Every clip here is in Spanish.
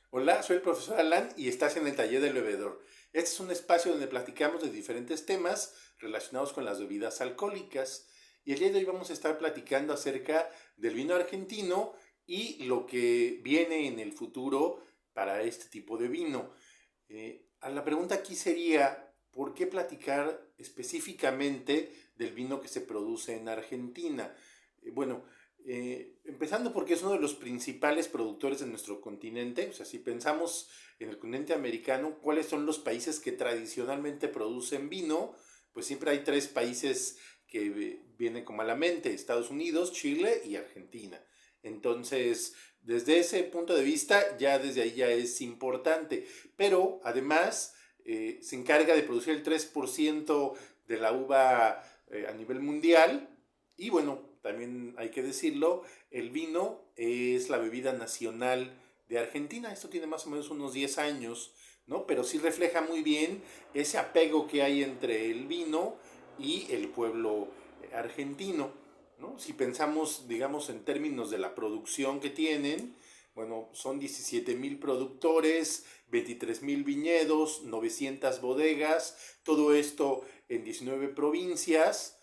Hola, soy el profesor Alan y estás en el taller del bebedor. Este es un espacio donde platicamos de diferentes temas relacionados con las bebidas alcohólicas. Y el día de hoy vamos a estar platicando acerca del vino argentino y lo que viene en el futuro para este tipo de vino. A la pregunta aquí sería, ¿por qué platicar específicamente del vino que se produce en Argentina? Bueno, empezando porque es uno de los principales productores de nuestro continente. O sea, si pensamos en el continente americano, ¿cuáles son los países que tradicionalmente producen vino? Pues siempre hay tres países que vienen como a la mente: Estados Unidos, Chile y Argentina. Entonces, desde ese punto de vista, ya desde ahí ya es importante. Pero además se encarga de producir el 3% de la uva a nivel mundial. Y bueno, también hay que decirlo, el vino es la bebida nacional de Argentina. Esto tiene más o menos unos 10 años, ¿no? Pero sí refleja muy bien ese apego que hay entre el vino y el pueblo argentino, ¿no? Si pensamos, digamos, en términos de la producción que tienen, bueno, son 17,000 productores, 23,000 viñedos, 900 bodegas, todo esto en 19 provincias.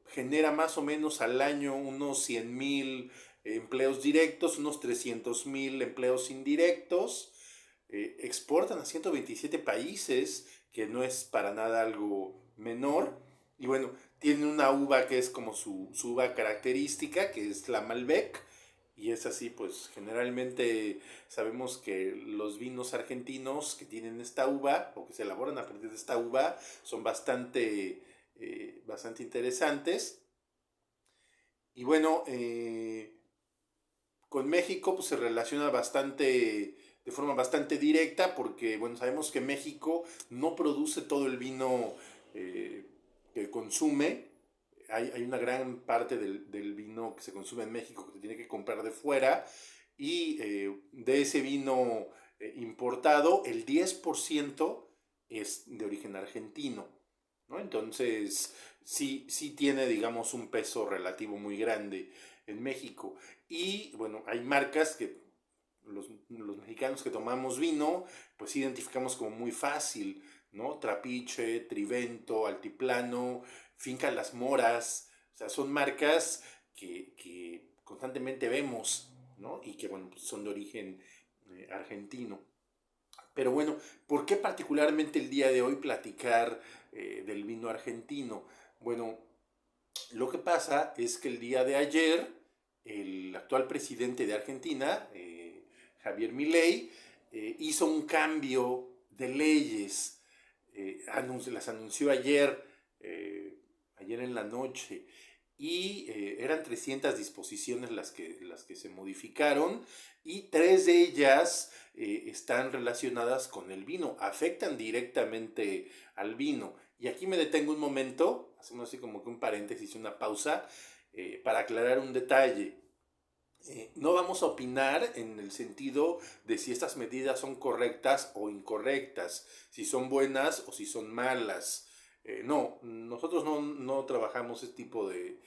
Genera más o menos al año unos 100,000 empleos directos, unos 300,000 empleos indirectos. Exportan a 127 países, que no es para nada algo menor. Y bueno, tiene una uva que es como su uva característica, que es la Malbec. Y es así, pues generalmente sabemos que los vinos argentinos que tienen esta uva, o que se elaboran a partir de esta uva, son bastante interesantes. Y bueno, con México pues, se relaciona de forma bastante directa, porque bueno, sabemos que México no produce todo el vino eh, que consume. Hay una gran parte del vino que se consume en México que se tiene que comprar de fuera, y de ese vino importado, el 10% es de origen argentino, ¿no? Entonces, sí tiene, digamos, un peso relativo muy grande en México. Y bueno, hay marcas que los mexicanos que tomamos vino, pues identificamos como muy fácil, ¿no? Trapiche, Trivento, Altiplano, Finca Las Moras. O sea, son marcas que constantemente vemos, ¿no? Y que, bueno, pues son de origen argentino. Pero bueno, ¿por qué particularmente el día de hoy platicar del vino argentino? Bueno, lo que pasa es que el día de ayer, el actual presidente de Argentina, Javier Milei, hizo un cambio de leyes. Las anunció ayer en la noche. Y eran 300 disposiciones las que se modificaron, y tres de ellas están relacionadas con el vino, afectan directamente al vino. Y aquí me detengo un momento, hacemos así como que un paréntesis, una pausa, para aclarar un detalle. No vamos a opinar en el sentido de si estas medidas son correctas o incorrectas, si son buenas o si son malas. No, nosotros no trabajamos este tipo de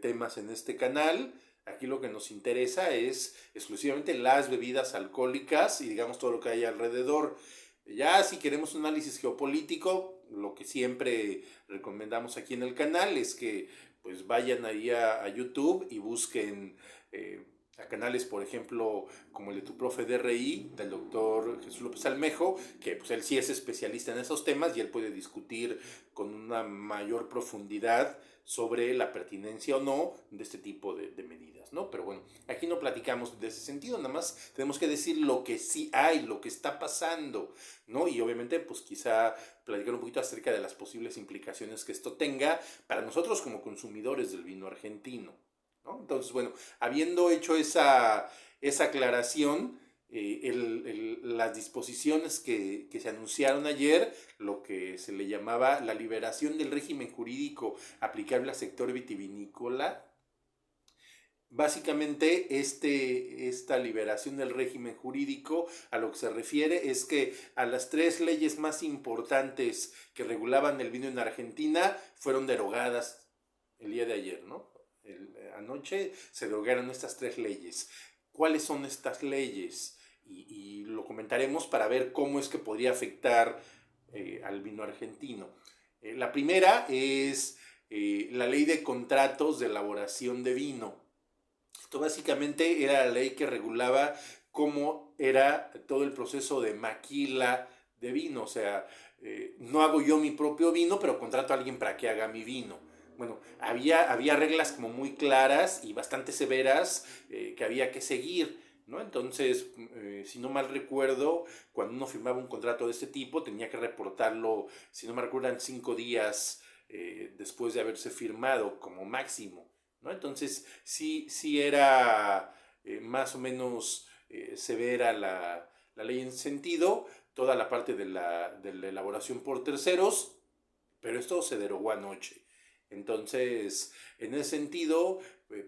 temas en este canal. Aquí lo que nos interesa es exclusivamente las bebidas alcohólicas y digamos todo lo que hay alrededor. Ya si queremos un análisis geopolítico, lo que siempre recomendamos aquí en el canal es que pues vayan ahí a YouTube y busquen eh, a canales, por ejemplo, como el de tu profe DRI, del doctor Jesús López Almejo, que pues él sí es especialista en esos temas y él puede discutir con una mayor profundidad sobre la pertinencia o no de este tipo de medidas, ¿no? Pero bueno, aquí no platicamos de ese sentido, nada más tenemos que decir lo que sí hay, lo que está pasando, ¿no? Y obviamente, pues quizá platicar un poquito acerca de las posibles implicaciones que esto tenga para nosotros como consumidores del vino argentino, ¿no? Entonces, bueno, habiendo hecho esa aclaración, las disposiciones que se anunciaron ayer, lo que se le llamaba la liberación del régimen jurídico aplicable al sector vitivinícola. Básicamente, esta liberación del régimen jurídico a lo que se refiere es que a las tres leyes más importantes que regulaban el vino en Argentina fueron derogadas el día de ayer, ¿no? Anoche se derogaron estas tres leyes. ¿Cuáles son estas leyes? y lo comentaremos para ver cómo es que podría afectar al vino argentino. La primera es la ley de contratos de elaboración de vino. Esto básicamente era la ley que regulaba cómo era todo el proceso de maquila de vino. O sea, no hago yo mi propio vino, pero contrato a alguien para que haga mi vino. Bueno, había reglas como muy claras y bastante severas que había que seguir, ¿no? Entonces, si no mal recuerdo, cuando uno firmaba un contrato de este tipo, tenía que reportarlo, si no me recuerdo, en 5 días después de haberse firmado como máximo, ¿no? Entonces, sí era más o menos severa la ley en sentido, toda la parte de la elaboración por terceros, pero esto se derogó anoche. Entonces, en ese sentido,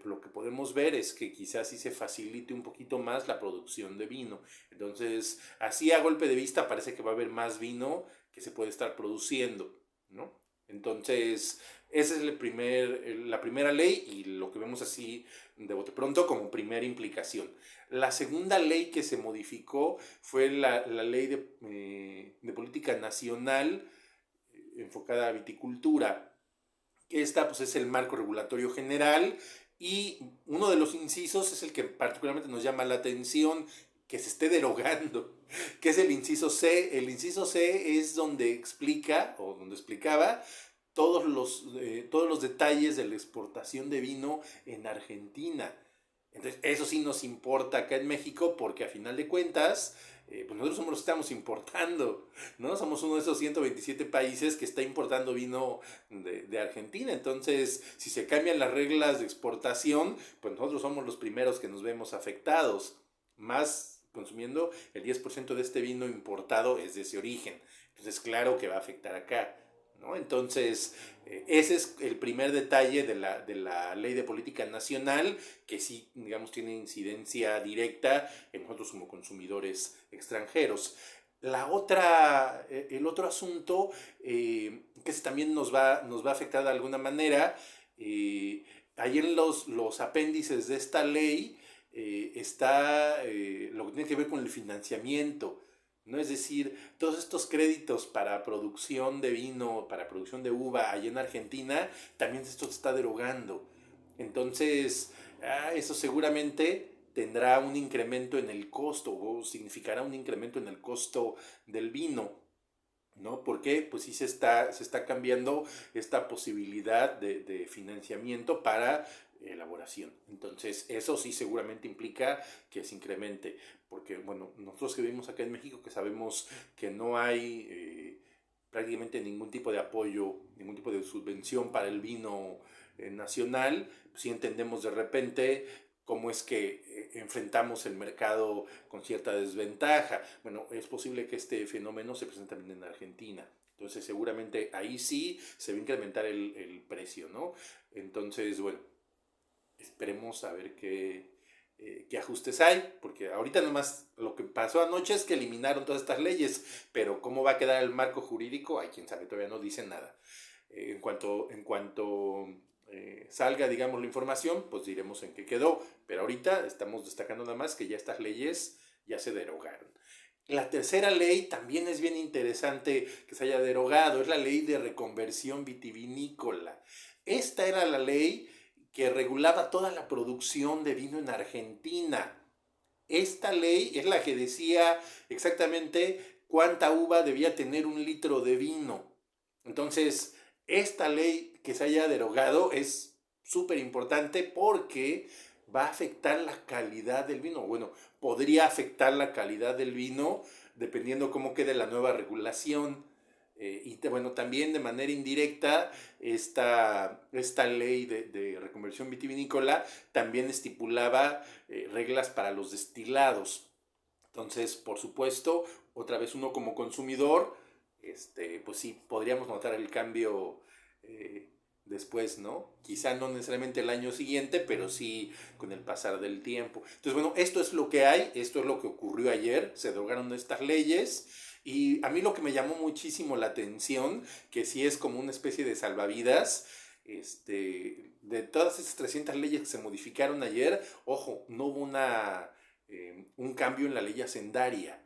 lo que podemos ver es que quizás sí se facilite un poquito más la producción de vino. Entonces, así a golpe de vista parece que va a haber más vino que se puede estar produciendo, ¿no? Entonces, esa es la primera ley y lo que vemos así de bote pronto como primera implicación. La segunda ley que se modificó fue la ley de política nacional enfocada a viticultura. Esta pues es el marco regulatorio general y uno de los incisos es el que particularmente nos llama la atención, que se esté derogando, que es el inciso C. El inciso C es donde explica, o donde explicaba, todos los detalles de la exportación de vino en Argentina. Entonces, eso sí nos importa acá en México porque a final de cuentas, pues nosotros somos los que estamos importando, ¿no? Somos uno de esos 127 países que está importando vino de Argentina. Entonces, si se cambian las reglas de exportación, pues nosotros somos los primeros que nos vemos afectados. Más consumiendo el 10% de este vino importado es de ese origen. Entonces, claro que va a afectar acá, ¿no? Entonces, ese es el primer detalle de la ley de política nacional, que sí, digamos, tiene incidencia directa en nosotros como consumidores extranjeros. El otro asunto, que también nos va a afectar de alguna manera, ahí en los apéndices de esta ley está lo que tiene que ver con el financiamiento, ¿no? Es decir, todos estos créditos para producción de vino, para producción de uva allá en Argentina, también esto se está derogando. Entonces, eso seguramente tendrá un incremento en el costo o significará un incremento en el costo del vino, ¿no? Porque pues sí se está cambiando esta posibilidad de financiamiento para elaboración. Entonces, eso sí seguramente implica que se incremente, porque, bueno, nosotros que vivimos acá en México, que sabemos que no hay prácticamente ningún tipo de apoyo, ningún tipo de subvención para el vino nacional, pues sí entendemos de repente cómo es que enfrentamos el mercado con cierta desventaja. Bueno, es posible que este fenómeno se presente también en Argentina. Entonces, seguramente ahí sí se va a incrementar el precio, ¿no? Entonces, bueno, esperemos a ver qué ajustes hay, porque ahorita nomás lo que pasó anoche es que eliminaron todas estas leyes, pero cómo va a quedar el marco jurídico, hay quien sabe, todavía no dice nada. En cuanto salga, digamos, la información, pues diremos en qué quedó, pero ahorita estamos destacando nada más que ya estas leyes ya se derogaron. La tercera ley también es bien interesante que se haya derogado, es la ley de reconversión vitivinícola. Esta era la ley que regulaba toda la producción de vino en Argentina. Esta ley es la que decía exactamente cuánta uva debía tener un litro de vino. Entonces, esta ley que se haya derogado es súper importante porque va a afectar la calidad del vino. Bueno, podría afectar la calidad del vino dependiendo cómo quede la nueva regulación. Bueno, también de manera indirecta, esta ley de reconversión vitivinícola también estipulaba reglas para los destilados. Entonces, por supuesto, otra vez uno como consumidor, pues sí, podríamos notar el cambio después, ¿no? Quizá no necesariamente el año siguiente, pero sí con el pasar del tiempo. Entonces, bueno, esto es lo que hay, esto es lo que ocurrió ayer, se derogaron estas leyes. Y a mí lo que me llamó muchísimo la atención, que sí es como una especie de salvavidas, de todas esas 300 leyes que se modificaron ayer, ojo, no hubo una un cambio en la ley hacendaria.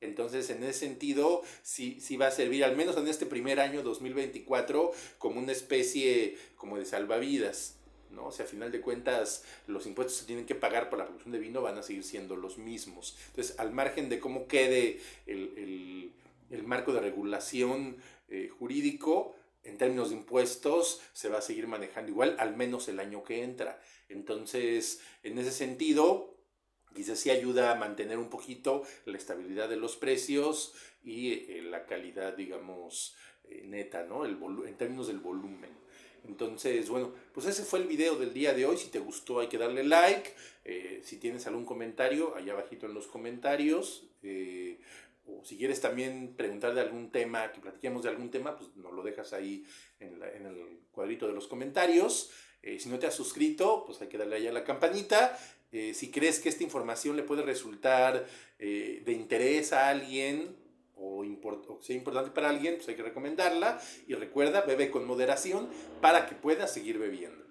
Entonces, en ese sentido, sí va a servir, al menos en este primer año 2024, como una especie como de salvavidas, ¿no? O sea, a final de cuentas, los impuestos que se tienen que pagar por la producción de vino van a seguir siendo los mismos. Entonces, al margen de cómo quede el marco de regulación jurídico, en términos de impuestos, se va a seguir manejando igual, al menos el año que entra. Entonces, en ese sentido, quizás sí ayuda a mantener un poquito la estabilidad de los precios y la calidad, digamos, neta, ¿no? En términos del volumen. Entonces, bueno, pues ese fue el video del día de hoy. Si te gustó hay que darle like. Si tienes algún comentario, allá abajito en los comentarios. O si quieres también preguntar de algún tema, que platiquemos de algún tema, pues nos lo dejas ahí en el cuadrito de los comentarios. Si no te has suscrito, pues hay que darle ahí a la campanita. Si crees que esta información le puede resultar de interés a alguien o sea importante para alguien, pues hay que recomendarla. Y recuerda, bebe con moderación para que puedas seguir bebiendo.